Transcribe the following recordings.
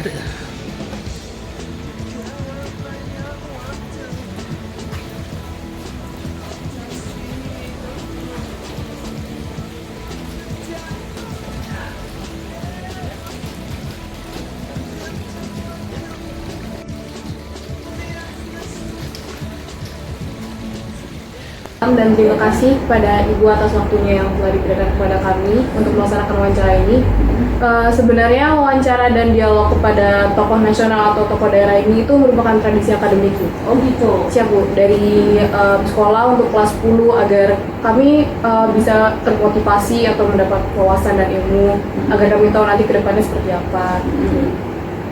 Dan terima kasih kepada Ibu atas waktunya yang telah diberikan kepada kami untuk melaksanakan wawancara ini. Sebenarnya wawancara dan dialog kepada tokoh nasional atau tokoh daerah ini itu merupakan tradisi akademik. Oh gitu. Siap Bu, dari sekolah untuk kelas 10 agar kami bisa termotivasi atau mendapat wawasan dan ilmu agar kami tahu nanti ke depannya seperti apa.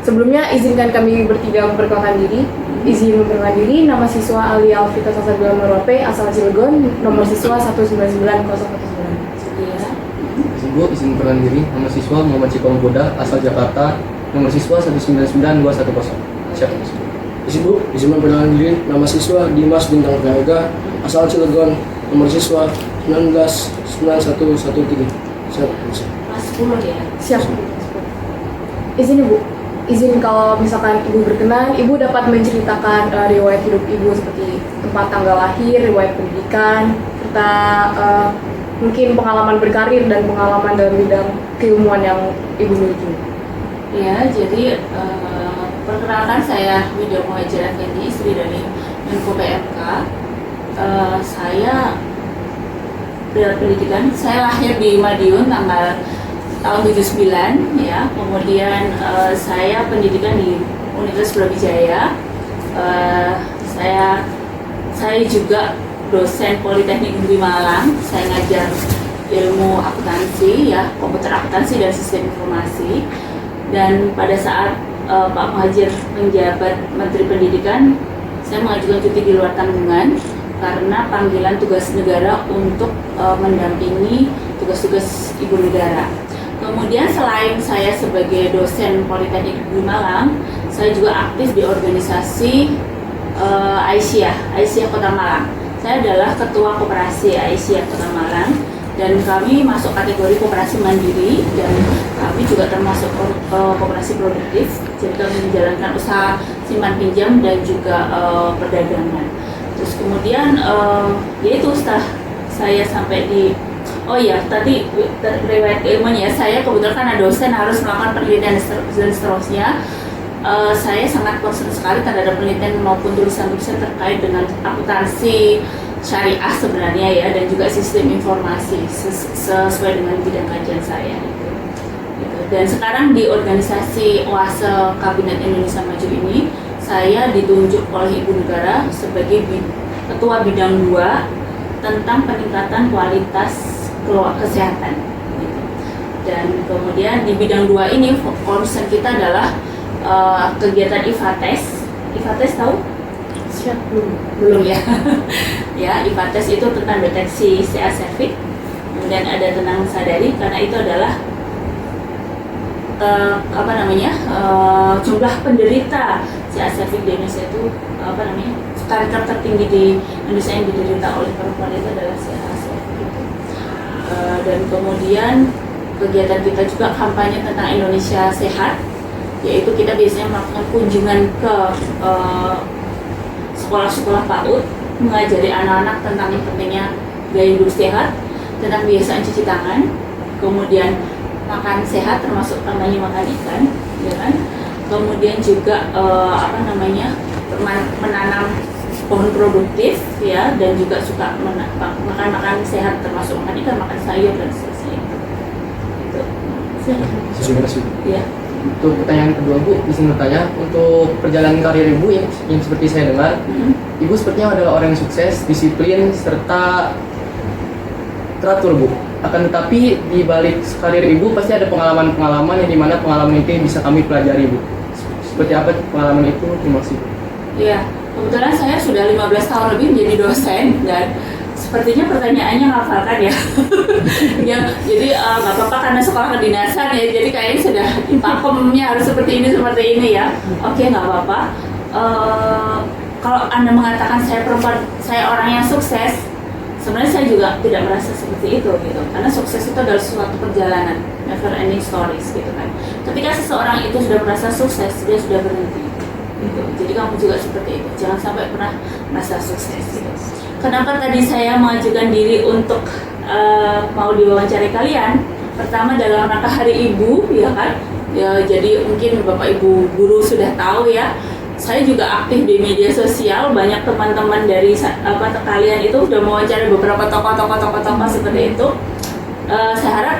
Sebelumnya izinkan kami bertiga memperkenalkan diri. Izin memperkenalkan diri, nama siswa Ali Alfita Sasabila Merope, asal Cilegon, nomor siswa 199019. Iya. Ibu izin memperkenalkan diri, nama siswa Muhammad Cikong Boda, asal Jakarta, nomor siswa 199210. Siap. Ibu izin memperkenalkan diri, nama siswa Dimas Bintang Prayoga, asal Cilegon, nomor siswa 199113. Siap. Kelas 10 ya. Siap. Izin Ibu. Izin kalau misalkan Ibu berkenan, Ibu dapat menceritakan riwayat hidup Ibu seperti tempat tanggal lahir, riwayat pendidikan, serta mungkin pengalaman berkarir dan pengalaman dalam bidang keilmuan yang Ibu miliki. Ya, jadi perkenalkan saya Widya Muhajir Effendi, istri dari Menko PMK. Saya pendidikan, saya lahir di Madiun tanggal tahun 79 ya, kemudian saya pendidikan di Universitas Brawijaya. Saya juga dosen Politeknik Negeri Malang. Saya ngajar ilmu akuntansi ya, komputer akuntansi dan sistem informasi. Dan pada saat Pak Muhajir menjabat Menteri Pendidikan, saya mengajukan cuti di luar tanggungan karena panggilan tugas negara untuk mendampingi tugas-tugas ibu negara. Kemudian selain saya sebagai dosen Politeknik Negeri Malang, saya juga aktif di organisasi Aisyah Kota Malang. Saya adalah ketua koperasi Aisyah Kota Malang dan kami masuk kategori koperasi mandiri dan kami juga termasuk koperasi produktif. Jadi kami menjalankan usaha simpan pinjam dan juga perdagangan. Terus kemudian yaitu setelah saya sampai di tadi riwayat ilmunya, saya kebetulan karena dosen harus melakukan penelitian dan seterusnya. Saya sangat concern sekali terhadap penelitian maupun tulisan-tulisan terkait dengan akuntansi syariah sebenarnya ya, dan juga sistem informasi sesuai dengan bidang kajian saya. Gitu. Dan sekarang di organisasi OASE Kabinet Indonesia Maju ini, saya ditunjuk oleh Ibu Negara sebagai Ketua Bidang 2 tentang peningkatan kualitas kesehatan. Dan kemudian di bidang 2 ini concern kita adalah kegiatan IFATES. IFATES tahu? Siap. Belum ya. Ya, IFATES itu tentang deteksi CA cervix. Kemudian ada tentang sadari, karena itu adalah jumlah penderita CA cervix di Indonesia itu kanker tertinggi di Indonesia yang diderita oleh perempuan itu adalah CA cervix. Dan kemudian kegiatan kita juga kampanye tentang Indonesia Sehat, yaitu kita biasanya melakukan kunjungan ke sekolah-sekolah PAUD, mengajari anak-anak tentang yang pentingnya gaya hidup sehat, tentang kebiasaan cuci tangan, kemudian makan sehat termasuk kampanye makan ikan, ya kan? Kemudian juga menanam pohon produktif ya, dan juga suka makan sehat termasuk makan ikan, makan sayur dan seterusnya. Itu. Terima kasih. Ya. Untuk pertanyaan kedua Bu, izin bertanya, untuk perjalanan karir Ibu yang seperti saya dengar, Ibu sepertinya adalah orang yang sukses, disiplin, serta teratur Bu. Akan tetapi di balik karir Ibu pasti ada pengalaman-pengalaman yang dimana pengalaman itu bisa kami pelajari Bu. Seperti apa pengalaman itu? Terima kasih. Iya, kebetulan saya sudah 15 tahun lebih menjadi dosen dan sepertinya pertanyaannya ngafalkan ya. Ya, jadi nggak apa-apa karena sekolah kedinasan ya, jadi kayaknya sudah pakemnya harus seperti ini ya. Oke, nggak apa-apa. Kalau Anda mengatakan saya perempuan, saya orang yang sukses, sebenarnya saya juga tidak merasa seperti itu gitu. Karena sukses itu adalah suatu perjalanan, never ending stories gitu kan. Ketika ketika seseorang itu sudah merasa sukses, dia sudah berhenti. Gitu. Jadi kamu juga seperti itu, jangan sampai pernah merasa sukses. Gitu. Kenapa tadi saya mengajukan diri untuk mau diwawancarai kalian? Pertama dalam rangka Hari Ibu, ya kan? Ya, jadi mungkin Bapak Ibu guru sudah tahu ya. Saya juga aktif di media sosial, banyak teman-teman dari kalian itu sudah mewawancarai beberapa tokoh-tokoh seperti itu. Saya harap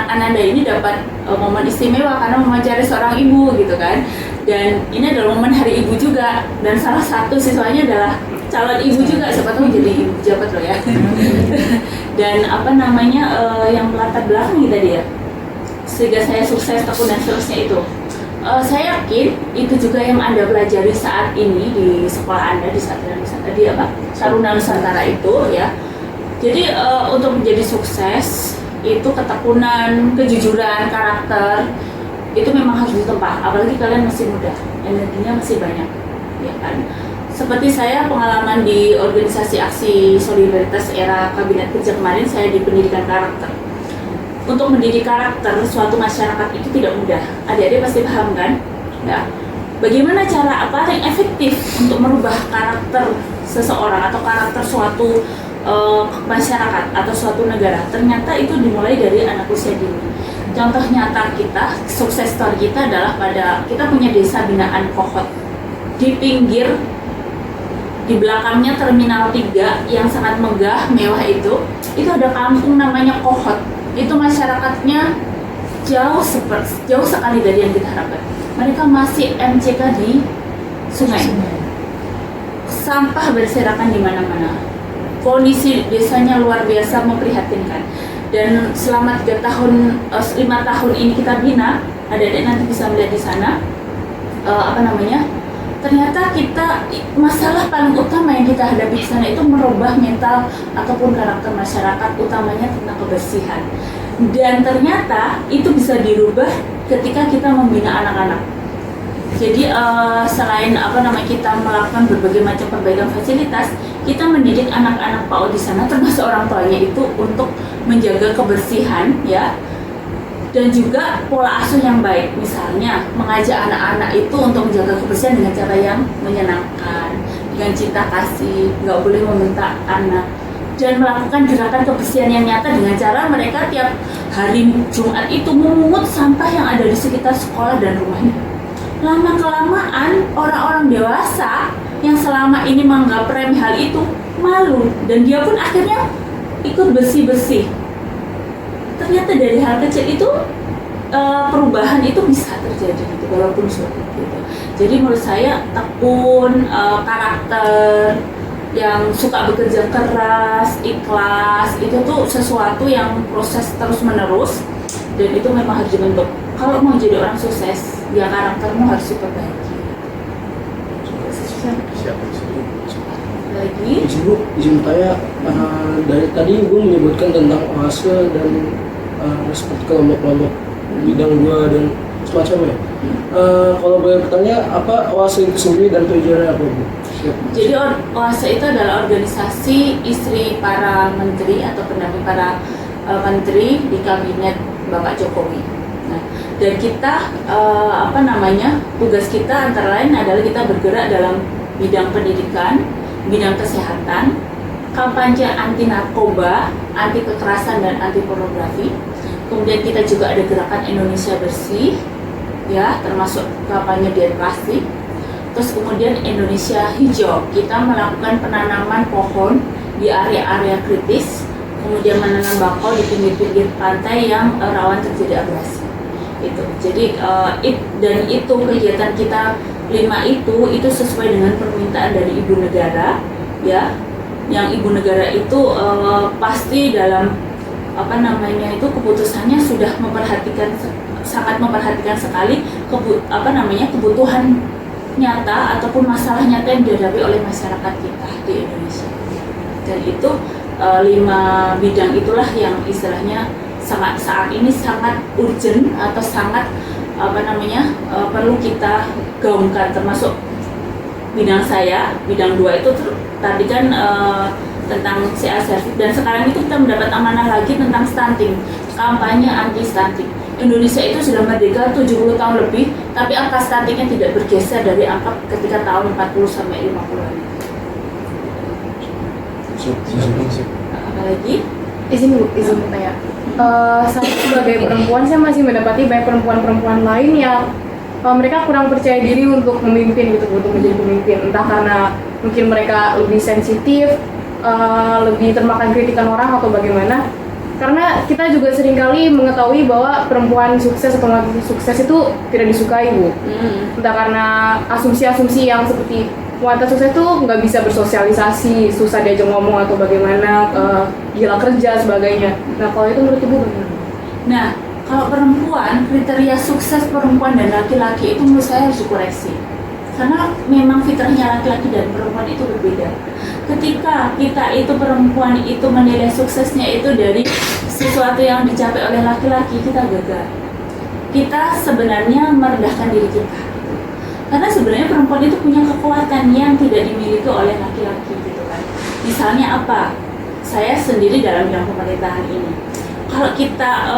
Ananda ini dapat momen istimewa karena mewawancarai seorang ibu gitu kan. Dan ini adalah momen Hari Ibu juga, dan salah satu siswanya adalah calon ibu juga, siapa tahu jadi ibu pejabat loh ya. Dan yang melatar belakangi tadi ya, sehingga saya sukses, tekun dan seterusnya itu. Saya yakin itu juga yang Anda pelajari saat ini di sekolah Anda di Taruna Nusantara itu ya. Jadi untuk menjadi sukses itu ketekunan, kejujuran, karakter itu memang harus ditempa. Apalagi kalian masih muda, energinya masih banyak, ya kan. Seperti saya pengalaman di organisasi aksi solidaritas era kabinet kerja kemarin, saya di pendidikan karakter. Untuk mendidik karakter suatu masyarakat itu tidak mudah. Adik-adik pasti paham kan? Ya. Bagaimana cara paling efektif untuk merubah karakter seseorang atau karakter suatu masyarakat atau suatu negara? Ternyata itu dimulai dari anak usia dini. Contoh nyata kita, sukses story kita adalah kita punya desa binaan Kohot di pinggir, di belakangnya Terminal 3 yang sangat megah, mewah itu ada kampung namanya Kohot. Itu masyarakatnya jauh sekali dari yang kita harapkan. Mereka masih MCK di sungai. Sampah berserakan di mana-mana. Kondisi desanya luar biasa memprihatinkan. Dan selama 5 tahun ini kita bina, adik-adik nanti bisa melihat di sana, ternyata masalah paling utama yang kita hadapi di sana itu merubah mental ataupun karakter masyarakat, utamanya tentang kebersihan. Dan ternyata itu bisa dirubah ketika kita membina anak-anak. Jadi selain kita melakukan berbagai macam perbaikan fasilitas, kita mendidik anak-anak PAUD di sana, termasuk orang tuanya itu untuk menjaga kebersihan ya. Dan juga pola asuh yang baik, misalnya mengajak anak-anak itu untuk menjaga kebersihan dengan cara yang menyenangkan, dengan cinta kasih, nggak boleh membentak anak, dan melakukan gerakan kebersihan yang nyata dengan cara mereka tiap hari Jumat itu memungut sampah yang ada di sekitar sekolah dan rumahnya. Lama-kelamaan orang-orang dewasa yang selama ini menganggap remeh hal itu malu, dan dia pun akhirnya ikut bersih-bersih. Ternyata dari hal kecil itu perubahan itu bisa terjadi gitu, walaupun sulit gitu. Jadi menurut saya tekun, karakter, yang suka bekerja keras, ikhlas, itu tuh sesuatu yang proses terus menerus, dan itu memang harus dibentuk. Kalau mau jadi orang sukses, ya karaktermu harus diperbaiki. Lagi? Izin tanya, dari tadi Ibu menyebutkan tentang OASE dan seperti kelompok-kelompok bidang 2 dan semacamnya. Kalau boleh bertanya, apa OASE itu sendiri dan tujuannya apa, Bu? Jadi OASE itu adalah organisasi istri para menteri atau pendamping para menteri di kabinet Bapak Jokowi. Nah, dan kita tugas kita antara lain adalah kita bergerak dalam bidang pendidikan, bidang kesehatan, kampanye anti narkoba, anti kekerasan dan anti pornografi. Kemudian kita juga ada gerakan Indonesia Bersih, ya, termasuk kampanye diet plastik. Terus kemudian Indonesia Hijau, kita melakukan penanaman pohon di area-area kritis, kemudian menanam bakau di pinggir-pinggir pantai yang rawan terjadi abrasi. Itu. Jadi itu kegiatan kita 5 itu sesuai dengan permintaan dari Ibu Negara, ya. Yang Ibu Negara itu pasti dalam keputusannya sudah sangat memperhatikan sekali kebutuhan nyata ataupun masalah nyata yang dihadapi oleh masyarakat kita di Indonesia. Dan itu 5 bidang itulah yang istilahnya saat ini sangat urgent atau sangat perlu kita gaungkan, termasuk bidang saya, bidang 2 itu tadi kan tentang CA service, dan sekarang itu kita mendapat amanah lagi tentang stunting, kampanye anti stunting. Indonesia itu sudah merdeka 70 tahun lebih, tapi angka stuntingnya tidak bergeser dari angka ketika tahun 40 sampai 50-an. Apalagi? Izin bertanya. Saya sebagai perempuan, saya masih mendapati banyak perempuan-perempuan lain yang mereka kurang percaya diri untuk memimpin gitu, untuk menjadi pemimpin. Entah karena mungkin mereka lebih sensitif, lebih termakan kritikan orang atau bagaimana. Karena kita juga seringkali mengetahui bahwa perempuan sukses atau laki sukses itu tidak disukai, Bu. Entah karena asumsi-asumsi yang seperti wanita sukses itu nggak bisa bersosialisasi, susah diajak ngomong atau bagaimana, gila kerja sebagainya. Nah, kalau itu menurut Ibu bagaimana? Nah, kalau perempuan, kriteria sukses perempuan dan laki-laki itu menurut saya harus dikoreksi. Karena memang fitrahnya laki-laki dan perempuan itu berbeda. Ketika kita itu perempuan itu menilai suksesnya itu dari sesuatu yang dicapai oleh laki-laki, kita gagal. Kita sebenarnya merendahkan diri kita. Karena sebenarnya perempuan itu punya kekuatan yang tidak dimiliki oleh laki-laki gitu kan. Misalnya apa? Saya sendiri dalam bidang pemerintahan ini. Kalau kita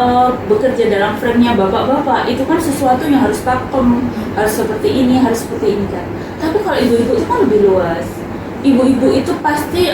bekerja dalam frame-nya bapak-bapak, itu kan sesuatu yang harus pakem, harus seperti ini, harus seperti ini kan. Tapi kalau ibu-ibu itu kan lebih luas. Ibu-ibu itu pasti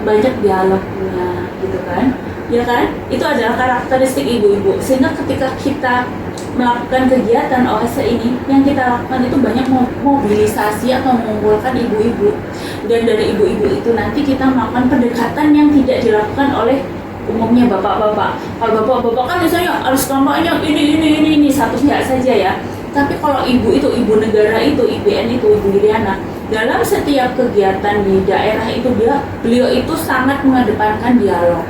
banyak dialognya gitu kan. Ya kan? Itu adalah karakteristik ibu-ibu. Sehingga ketika kita melakukan kegiatan OSE ini, yang kita lakukan itu banyak mobilisasi atau mengumpulkan ibu-ibu. Dan dari ibu-ibu itu nanti kita melakukan pendekatan yang tidak dilakukan oleh umumnya bapak-bapak. Kalau bapak-bapak kan misalnya harus kelompoknya ini satu pihak saja ya. Tapi kalau ibu itu, ibu negara itu, IBN itu, Ibu Iriana, dalam setiap kegiatan di daerah itu beliau itu sangat mengedepankan dialog.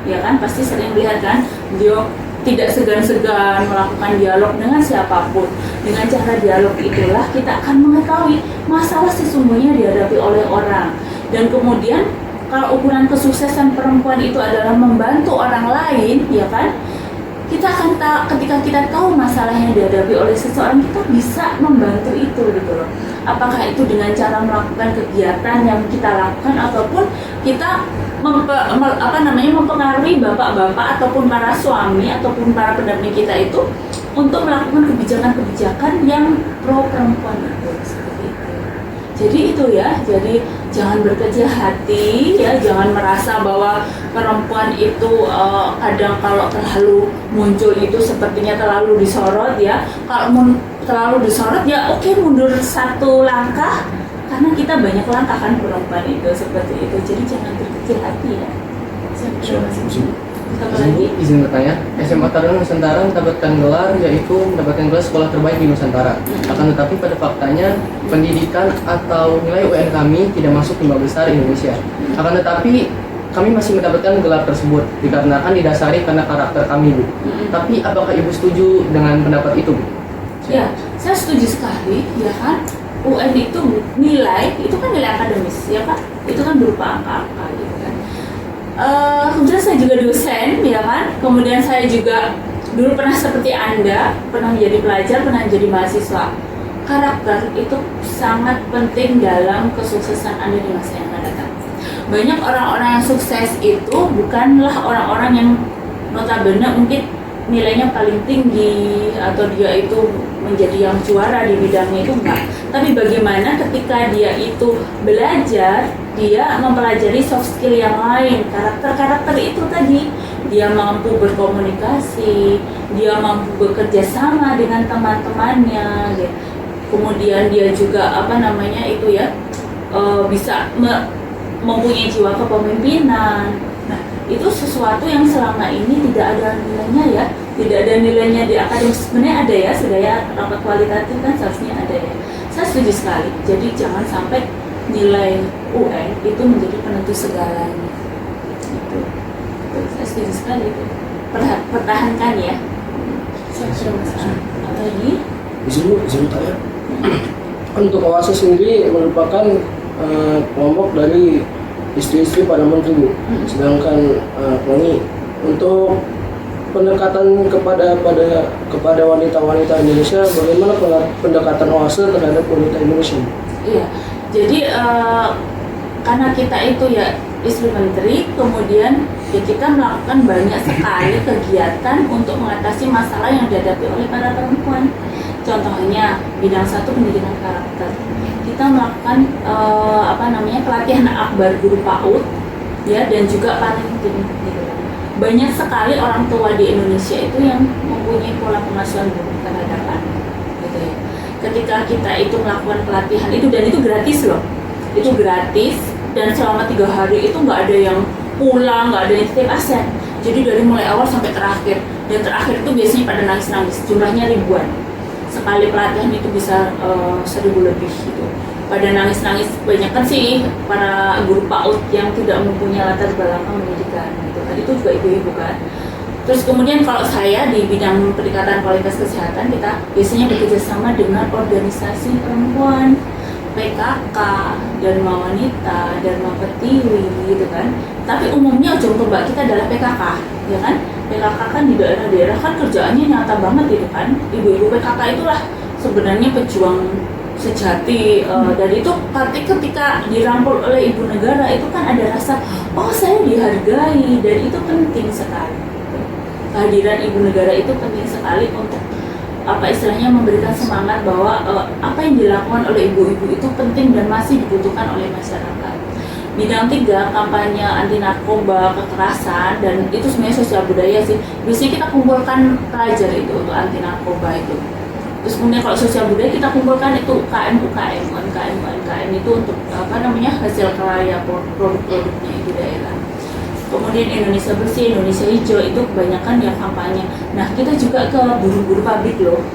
Ya kan, pasti sering lihat kan, beliau tidak segan-segan melakukan dialog dengan siapapun. Dengan cara dialog itulah kita akan mengetahui masalah sesungguhnya dihadapi oleh orang. Dan kemudian kalau ukuran kesuksesan perempuan itu adalah membantu orang lain, ya kan? Kita akan tahu, ketika kita tahu masalah yang dihadapi oleh seseorang, kita bisa membantu itu gitu loh. Apakah itu dengan cara melakukan kegiatan yang kita lakukan ataupun kita mempengaruhi bapak-bapak ataupun para suami ataupun para pendamping kita itu untuk melakukan kebijakan-kebijakan yang pro perempuan itu. Jadi itu ya, jadi jangan berkecil hati ya, jangan merasa bahwa perempuan itu kadang kalau terlalu muncul itu sepertinya terlalu disorot ya. Kalau terlalu disorot ya oke, mundur satu langkah, karena kita banyak langkah kan perempuan itu seperti itu. Jadi jangan berkecil hati ya. Izin bertanya, SMA Taruna Nusantara mendapatkan gelar, yaitu mendapatkan gelar sekolah terbaik di Nusantara. Akan tetapi pada faktanya pendidikan atau nilai UN kami tidak masuk 5 besar Indonesia. Akan tetapi kami masih mendapatkan gelar tersebut dikarenakan didasari karena karakter kami, Bu. Tapi apakah Ibu setuju dengan pendapat itu, Bu? Ya, saya setuju sekali, ya kan. UN itu nilai, itu kan nilai akademis, ya kan. Itu kan berupa angka-angka gitu kan. Kemudian saya juga dosen, ya kan. Kemudian saya juga dulu pernah seperti Anda, pernah menjadi pelajar, pernah menjadi mahasiswa. Karakter itu sangat penting dalam kesuksesan Anda di masa yang akan datang. Banyak orang-orang yang sukses itu bukanlah orang-orang yang notabene mungkin nilainya paling tinggi atau dia itu menjadi yang juara di bidangnya, itu enggak. Tapi bagaimana ketika dia itu belajar, dia mempelajari soft skill yang lain, karakter itu tadi, dia mampu berkomunikasi, dia mampu bekerja sama dengan teman-temannya, gitu. Kemudian dia juga bisa mempunyai jiwa kepemimpinan. Nah, itu sesuatu yang selama ini tidak ada nilainya ya, tidak ada nilainya di akademis. Sebenarnya ada ya, sedaya rapat kualitatif kan seharusnya ada ya. Saya setuju sekali. Jadi jangan sampai nilai UN itu menjadi penentu segalanya. Itu saya setuju sekali itu. Pertahankan ya. Saya sudah masalah. Apa lagi? Izin tanya. Untuk OASE sendiri merupakan kelompok dari istri-istri para menteri, Bu. Sedangkan kami untuk pendekatan kepada wanita-wanita Indonesia, bagaimana pendekatan OASE terhadap wanita Indonesia? Iya, jadi karena kita itu ya istri menteri, kemudian ya kita melakukan banyak sekali kegiatan untuk mengatasi masalah yang dihadapi oleh para perempuan. Contohnya bidang 1 pendidikan karakter. Kita melakukan pelatihan akbar guru PAUD ya, dan juga parenting gitu. Banyak sekali orang tua di Indonesia itu yang mempunyai pola pengasuhan buruk terhadap anak gitu ya. Ketika kita itu melakukan pelatihan itu, dan itu gratis loh, itu gratis, dan selama 3 hari itu nggak ada yang pulang, nggak ada yang titip absen. Jadi dari mulai awal sampai terakhir, dan terakhir itu biasanya pada nangis-nangis, jumlahnya ribuan. Sekali pelatihan itu bisa 1000 lebih gitu. Pada nangis-nangis, banyak kan sih para guru PAUD yang tidak mempunyai latar belakang pendidikan gitu kan. Itu juga ibu-ibu kan. Terus kemudian kalau saya di bidang peningkatan kualitas kesehatan, kita biasanya bekerja sama dengan organisasi perempuan, PKK, Dharma Wanita, Dharma Pertiwi gitu kan. Tapi umumnya ujung tombak kita adalah PKK, ya kan? PKK kan di daerah-daerah kan kerjaannya nyata banget gitu kan. Ibu-ibu PKK itulah sebenarnya pejuang sejati, dan itu ketika dirangkul oleh ibu negara itu kan ada rasa, oh saya dihargai, dan itu penting sekali. Kehadiran ibu negara itu penting sekali untuk istilahnya memberikan semangat bahwa apa yang dilakukan oleh ibu-ibu itu penting dan masih dibutuhkan oleh masyarakat. Bidang 3, kampanye anti narkoba, kekerasan, dan itu sebenarnya sosial budaya sih. Biasanya kita kumpulkan pelajar itu untuk anti narkoba itu. Terus kemudian kalau sosial budaya kita kumpulkan itu UKM itu untuk hasil karya produk-produknya itu daerah. Kemudian Indonesia Bersih, Indonesia Hijau itu kebanyakan ya kampanye. Nah kita juga ke buruh-buruh pabrik loh.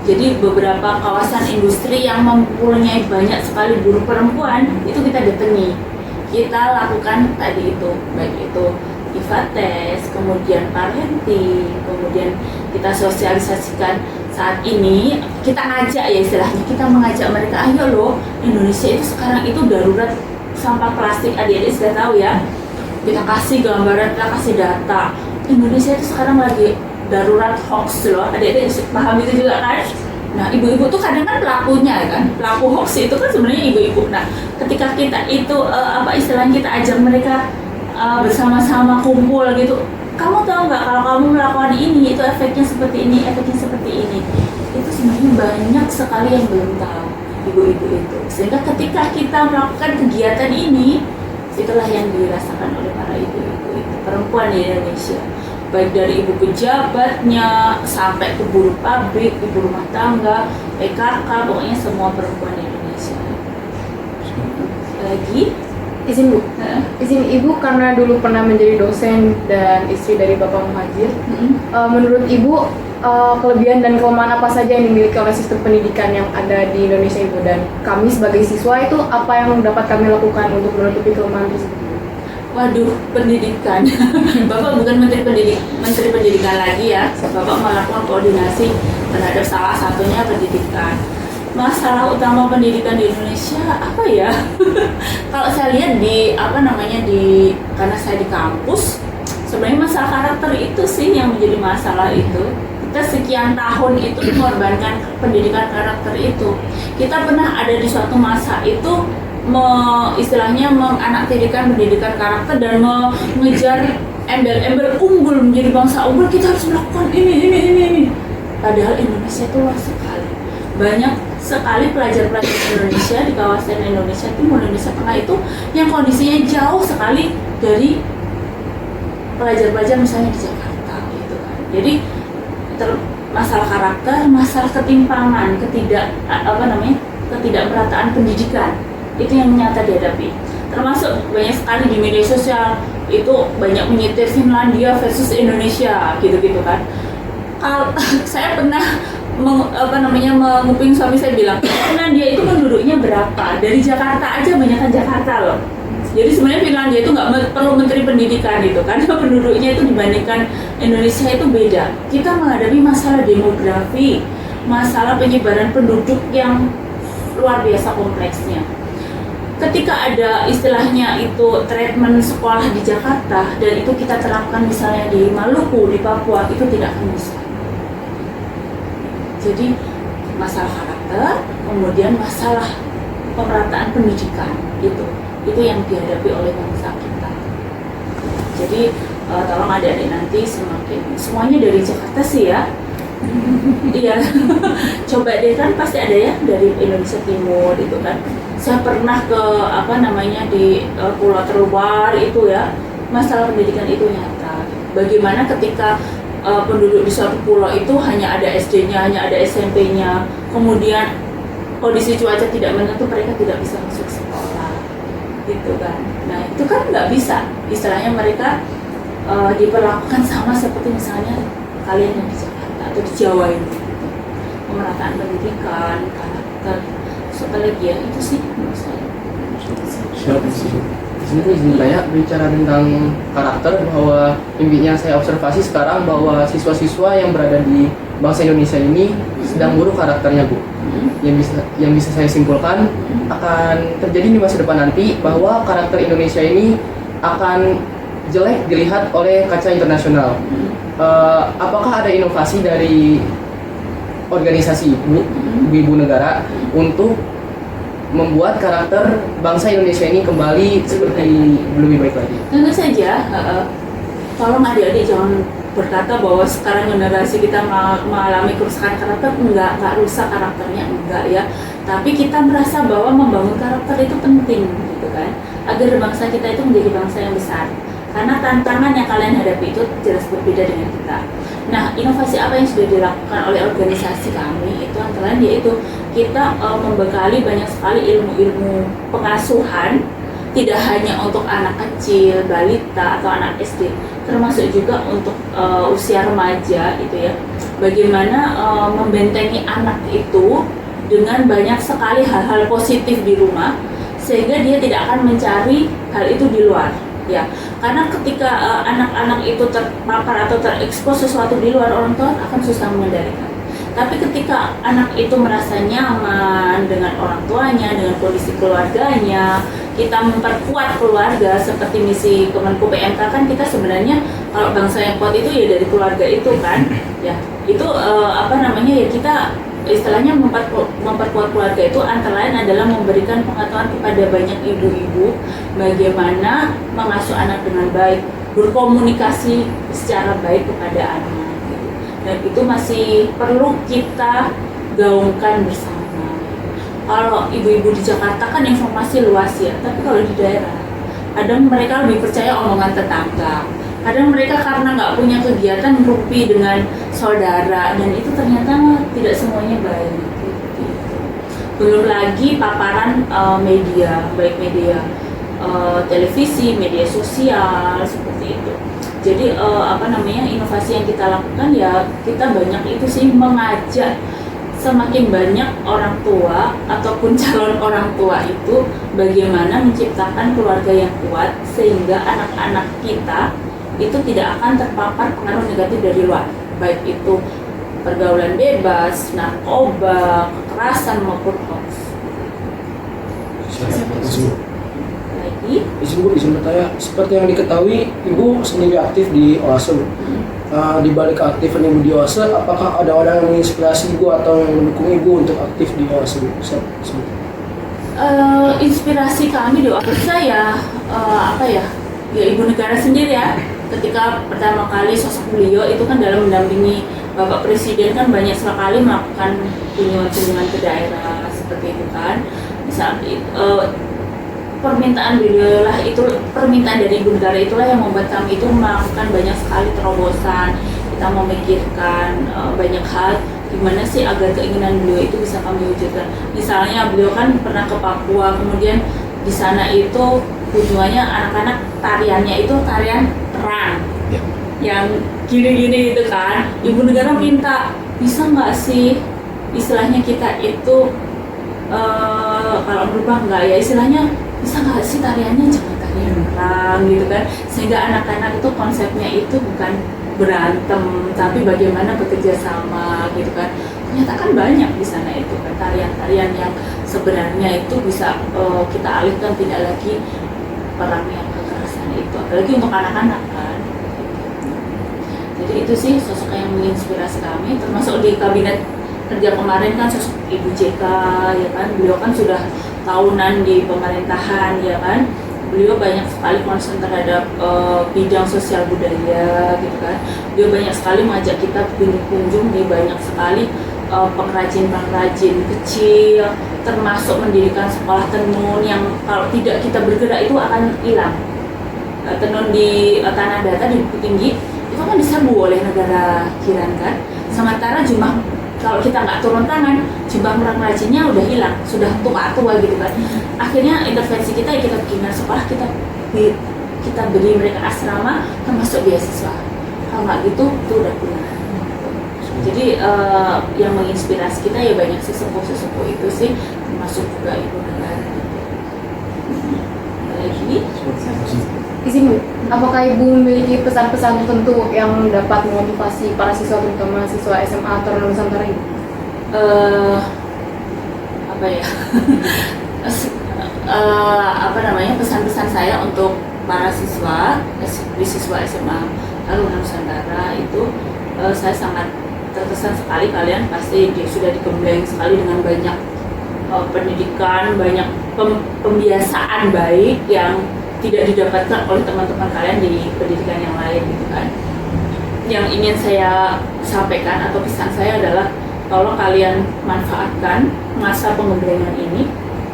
Jadi beberapa kawasan industri yang mempunyai banyak sekali buruh perempuan itu kita datangi. Kita lakukan tadi itu, baik itu IFATES, kemudian parenting, kemudian kita sosialisasikan. Saat ini kita ngajak ya istilahnya, kita mengajak mereka, ayo loh Indonesia itu sekarang itu darurat sampah plastik, adik-adik sudah tahu ya. Kita kasih gambaran, kita kasih data. Indonesia itu sekarang lagi darurat hoax loh, adik-adik paham itu juga kan? Nah ibu-ibu tuh kadang kan pelakunya ya kan, pelaku hoax itu kan sebenarnya ibu-ibu. Nah ketika kita itu istilahnya kita ajak mereka bersama-sama kumpul gitu, kamu tahu nggak kalau kamu melakukan ini itu efeknya seperti ini, efeknya seperti ini. Itu sebenarnya banyak sekali yang belum tahu ibu-ibu itu. Sehingga ketika kita melakukan kegiatan ini, itulah yang dirasakan oleh para ibu-ibu itu, perempuan di Indonesia. Baik dari ibu pejabatnya sampai ke buruh pabrik, ibu rumah tangga, PKK, pokoknya semua perempuan di Indonesia. Lagi Izin Bu, izin Ibu karena dulu pernah menjadi dosen dan istri dari Bapak Muhadjir. Menurut Ibu, kelebihan dan kelemahan apa saja yang dimiliki oleh sistem pendidikan yang ada di Indonesia Ibu, dan kami sebagai siswa itu apa yang dapat kami lakukan untuk menutupi kelemahan tersebut? Waduh, pendidikan. Bapak bukan menteri pendidikan lagi ya. Bapak melakukan koordinasi terhadap salah satunya pendidikan. Masalah utama pendidikan di Indonesia apa ya? Kalau saya lihat karena saya di kampus, sebenarnya masalah karakter itu sih yang menjadi masalah itu. Kita sekian tahun itu mengorbankan pendidikan karakter itu. Kita pernah ada di suatu masa itu istilahnya menganaktirikan pendidikan karakter dan mengejar embel-embel unggul, menjadi bangsa unggul, kita harus melakukan ini. Padahal Indonesia itu luas sekali. Banyak sekali pelajar-pelajar Indonesia di kawasan Indonesia Timur, Indonesia Tengah itu yang kondisinya jauh sekali dari pelajar-pelajar misalnya di Jakarta gitu kan. Jadi masalah karakter, masalah ketimpangan, ketidakmerataan pendidikan itu yang nyata dihadapi. Termasuk banyak sekali di media sosial itu banyak menyetir Finlandia versus Indonesia gitu-gitu kan. Saya pernah menguping suami saya bilang, Finlandia itu penduduknya berapa? Dari Jakarta aja banyakkan Jakarta loh. Jadi sebenarnya Finlandia itu nggak perlu menteri pendidikan itu, karena penduduknya itu dibandingkan Indonesia itu beda. Kita menghadapi masalah demografi, masalah penyebaran penduduk yang luar biasa kompleksnya. Ketika ada istilahnya itu treatment sekolah di Jakarta dan itu kita terapkan misalnya di Maluku, di Papua, itu tidak akan bisa. Jadi masalah karakter, kemudian masalah pemerataan pendidikan itu yang dihadapi oleh bangsa kita. Jadi tolong adik-adik nanti semakin semuanya dari Jakarta sih ya. Iya, coba deh, kan pasti ada ya dari Indonesia Timur itu kan. Saya pernah ke di pulau terluar itu ya, masalah pendidikan itu nyata. Bagaimana ketika penduduk di suatu pulau itu hanya ada SD-nya, hanya ada SMP-nya, kemudian kondisi cuaca tidak menentu, mereka tidak bisa masuk sekolah, gitu kan. Nah itu kan nggak bisa, istilahnya mereka diperlakukan sama seperti misalnya kalian yang di Jakarta atau di Jawa ini, pemerataan pendidikan, karakter, setelah lagi ya itu sih menurut saya. Di sini izin tanya, bicara tentang karakter, bahwa impinya saya observasi sekarang bahwa siswa-siswa yang berada di bangsa Indonesia ini sedang buruk karakternya, Bu. Yang bisa saya simpulkan akan terjadi di masa depan nanti bahwa karakter Indonesia ini akan jelek dilihat oleh kaca internasional. Apakah ada inovasi dari organisasi ibu negara untuk membuat karakter bangsa Indonesia ini kembali seperti lebih baik lagi? Tentu saja, tolong adik-adik jangan berkata bahwa sekarang generasi kita mengalami kerusakan karakter. Enggak rusak karakternya, enggak ya. Tapi kita merasa bahwa membangun karakter itu penting, gitu kan, agar bangsa kita itu menjadi bangsa yang besar. Karena tantangan yang kalian hadapi itu jelas berbeda dengan kita. Nah, inovasi apa yang sudah dilakukan oleh organisasi kami itu antara lain yaitu kita membekali banyak sekali ilmu-ilmu pengasuhan, tidak hanya untuk anak kecil, balita atau anak SD, termasuk juga untuk usia remaja itu ya. Bagaimana membentengi anak itu dengan banyak sekali hal-hal positif di rumah, sehingga dia tidak akan mencari hal itu di luar. Ya, karena ketika anak-anak itu terpapar atau terekspos sesuatu di luar, orang tua akan susah mengendalikan. Tapi ketika anak itu merasa nyaman dengan orang tuanya, dengan kondisi keluarganya, kita memperkuat keluarga seperti misi Kemenku PMK kan, kita sebenarnya kalau bangsa yang kuat itu ya dari keluarga itu kan, ya itu ya kita istilahnya memperkuat keluarga itu antara lain adalah memberikan pengetahuan kepada banyak ibu-ibu bagaimana mengasuh anak dengan baik, berkomunikasi secara baik kepada anak gitu. Dan itu masih perlu kita gaungkan bersama. Kalau ibu-ibu di Jakarta kan informasi luas ya, tapi kalau di daerah kadang mereka lebih percaya omongan tetangga. Kadang mereka karena nggak punya kegiatan merupi dengan saudara, dan itu ternyata tidak semuanya baik. Gitu. Belum lagi paparan media, baik media televisi, media sosial seperti itu. Jadi inovasi yang kita lakukan ya kita banyak itu sih mengajak semakin banyak orang tua ataupun calon orang tua itu bagaimana menciptakan keluarga yang kuat sehingga anak-anak kita itu tidak akan terpapar pengaruh negatif dari luar, baik itu pergaulan bebas, narkoba, kekerasan maupun hoax. Lagi? Izin bertanya, seperti yang diketahui, Ibu sendiri aktif di OASE. Di balik aktifan Ibu di OASE, apakah ada orang yang menginspirasi Ibu atau yang mendukung Ibu untuk aktif di OASE? Inspirasi kami di OASE ya Ibu negara sendiri ya. Ketika pertama kali sosok beliau itu kan dalam mendampingi Bapak Presiden kan banyak sekali melakukan kunjungan-kunjungan ke daerah seperti itu kan. Misalnya permintaan beliau lah itu, permintaan dari Ibu negara itulah yang membuat kami itu melakukan banyak sekali terobosan. Kita memikirkan banyak hal gimana sih agar keinginan beliau itu bisa kami wujudkan. Misalnya beliau kan pernah ke Papua, kemudian di sana itu kunjungannya anak-anak tariannya itu tarian terang yang gini-gini gitu kan. Ibu negara minta bisa nggak sih istilahnya kita itu kalau berubah nggak ya istilahnya bisa nggak sih tariannya jangan tarian terang gitu kan, sehingga anak-anak itu konsepnya itu bukan berantem tapi bagaimana bekerja sama gitu kan. Ternyata kan banyak di sana itu kan tarian-tarian yang sebenarnya itu bisa kita alihkan tidak lagi perang yang kekerasan itu, apalagi untuk anak-anak kan. Jadi itu sih sosok yang menginspirasi kami, termasuk di kabinet kerja kemarin kan sosok Ibu JK ya kan, beliau kan sudah tahunan di pemerintahan ya kan, beliau banyak sekali concern terhadap bidang sosial budaya gitu kan. Beliau banyak sekali mengajak kita berkunjung di banyak sekali pengrajin-pengrajin kecil, termasuk mendirikan sekolah tenun yang kalau tidak kita bergerak itu akan hilang. Tenun di Tanah Datar di Bukit Tinggi itu kan diserbu oleh negara jiran kan. Sementara jumlah kalau kita nggak turun tangan, jumlah pengrajinnya udah hilang, sudah tua-tua gitu kan. Akhirnya intervensi kita ya kita bikin sekolah, kita beri mereka asrama termasuk beasiswa. Kalau nggak gitu itu udah punah. Jadi yang menginspirasi kita ya banyak sih sesepuh itu sih, termasuk juga ibu negara. Lagi Izin Bu, apakah Ibu memiliki pesan-pesan tertentu yang dapat memotivasi para siswa, terutama siswa SMA atau Nusantara ini? Apa ya? Apa namanya, pesan-pesan saya untuk para siswa SMA Taruna Nusantara itu saya sangat terkesan sekali, kalian pasti sudah digembleng sekali dengan banyak pendidikan, banyak pembiasaan baik yang tidak didapatkan oleh teman-teman kalian di pendidikan yang lain gitu kan. Yang ingin saya sampaikan atau pesan saya adalah tolong kalian manfaatkan masa penggemblengan ini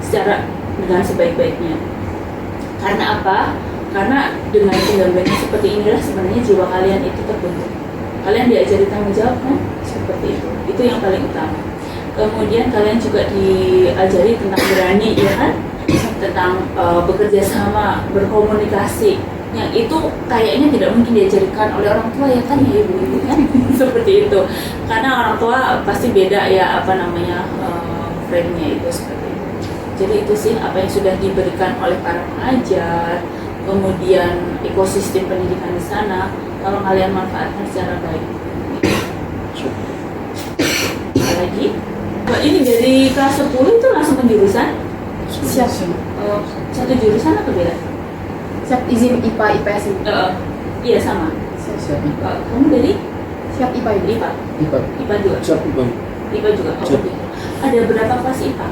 dengan sebaik-baiknya. Karena apa? Karena dengan penggemblengan seperti inilah sebenarnya jiwa kalian itu terbentuk. Kalian diajari tanggung jawab kan? Seperti itu. Itu yang paling utama. Kemudian kalian juga diajari tentang berani, ya kan? Tentang bekerja sama, berkomunikasi, yang itu kayaknya tidak mungkin diajarkan oleh orang tua ya kan ya ibu kan seperti itu, karena orang tua pasti beda ya apa namanya frame-nya itu seperti itu. Jadi itu sih apa yang sudah diberikan oleh para pengajar, kemudian ekosistem pendidikan di sana, kalau kalian manfaatkan secara baik. Apalagi ini dari kelas 10 itu langsung penjurusan. Siap. Satu jurusan atau beda? Siap, izin IPA IPS Ibu. Iya sama. Siap IPA. Kamu dari? Siap IPA Ibu. IPA. IPA. IPA juga. Siap, Bang. IPA juga. Oh, Siap. oke. Ada berapa kelas IPA?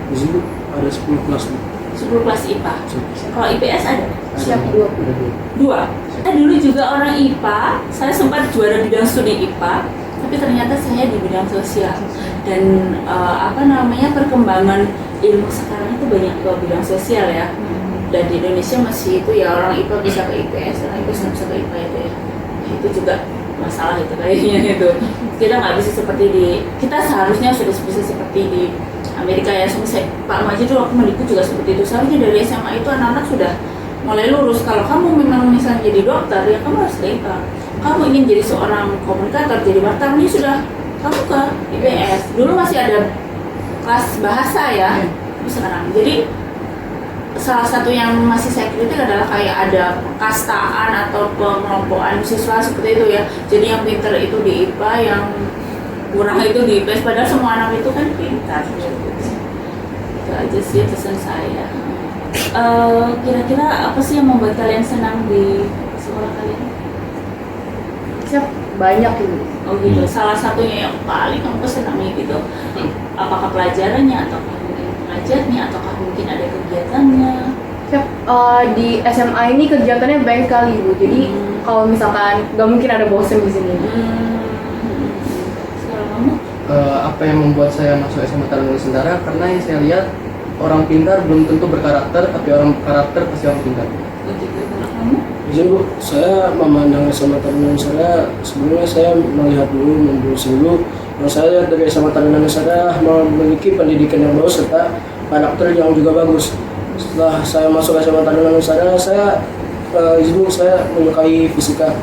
Di sini ada 10 kelas. 10 kelas IPA. Kalau IPS ada? Siap, Ada 2. 2. Kita dulu juga orang IPA. Saya sempat juara bidang studi IPA, tapi ternyata saya di bidang sosial. Dan apa namanya, perkembangan ilmu sekarang itu banyak ke bidang sosial ya. Dan di Indonesia masih itu ya orang IPA bisa ke IPS, orang IPS nggak bisa ke IPA itu ya. Itu juga masalah itu kayaknya itu. Kita nggak bisa seperti kita seharusnya sudah bisa seperti di Amerika ya. Saya Pak Majid dulu waktu mendikbud juga seperti itu. Seharusnya dari SMA itu anak-anak sudah mulai lurus. Kalau kamu memang misalnya jadi dokter ya kamu harus ke IPA. Kamu ingin jadi seorang komunikator, jadi wartawan, ini sudah kamu ke IPS. Dulu masih ada kelas bahasa ya, sekarang. Jadi salah satu yang masih saya kritik adalah kayak ada kastaan atau pengelompokan siswa seperti itu ya. Jadi yang pintar itu di IPA, yang kurang itu di IPS, padahal semua anak itu kan pintar. Itu aja sih pesan saya. Kira-kira apa sih yang membuat kalian senang di sekolah kalian? Siap, banyak Ibu. Oh gitu, salah satunya yang paling kamu senangi gitu. Apakah pelajarannya, ataukah mungkin pengajarnya, ataukah mungkin ada kegiatannya? Siap, di SMA ini kegiatannya banyak sekali Ibu. Jadi kalau misalkan nggak mungkin ada bosen di sini. Sekarang kamu? Apa yang membuat saya masuk SMA Taruna Nusantara? Karena yang saya lihat orang pintar belum tentu berkarakter, tapi orang karakter pasti orang pintar. Begitu. Kalau kamu? Izin Bu, saya memandang SMA Taruna Nusantara, sebelumnya saya melihat dulu, membrowsing dulu. Yang saya lihat dari SMA Taruna Nusantara memiliki pendidikan yang bagus serta karakter yang juga bagus. Setelah saya masuk SMA Taruna Nusantara, saya izin Bu, saya menyukai fisika.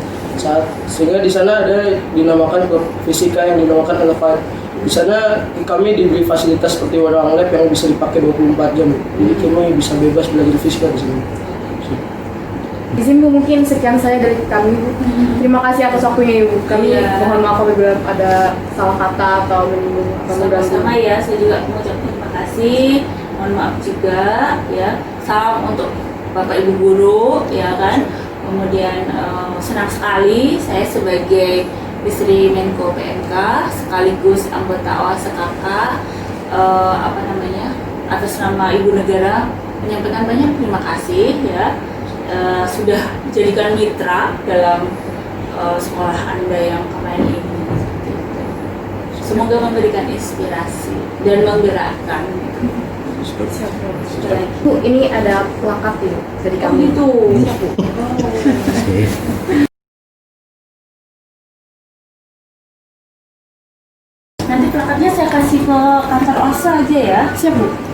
Sehingga di sana ada dinamakan fisika yang dinamakan Elevate. Di sana kami diberi fasilitas seperti ruang lab yang bisa dipakai 24 jam. Jadi kami bisa bebas belajar fisika di sini. Izin Bu, mungkin sekian saya dari kami Bu. Terima kasih atas waktunya Ibu. Kami mohon maaf apabila ada salah kata atau menyinggung atau mengganggu. Sama-sama ya, saya juga mengucapkan terima kasih. Mohon maaf juga ya. Salam untuk Bapak Ibu guru ya kan. Kemudian senang sekali saya sebagai istri Menko PMK sekaligus anggota OAS KK atas nama Ibu Negara menyampaikan banyak terima kasih ya, sudah dijadikan mitra dalam sekolah Anda yang keren ini. Semoga memberikan inspirasi dan menggerakkan. Bu, ini ada plakat nih dari Oh kami. gitu. Nanti plakatnya saya kasih ke kantor OSA aja ya. Siap, Bu.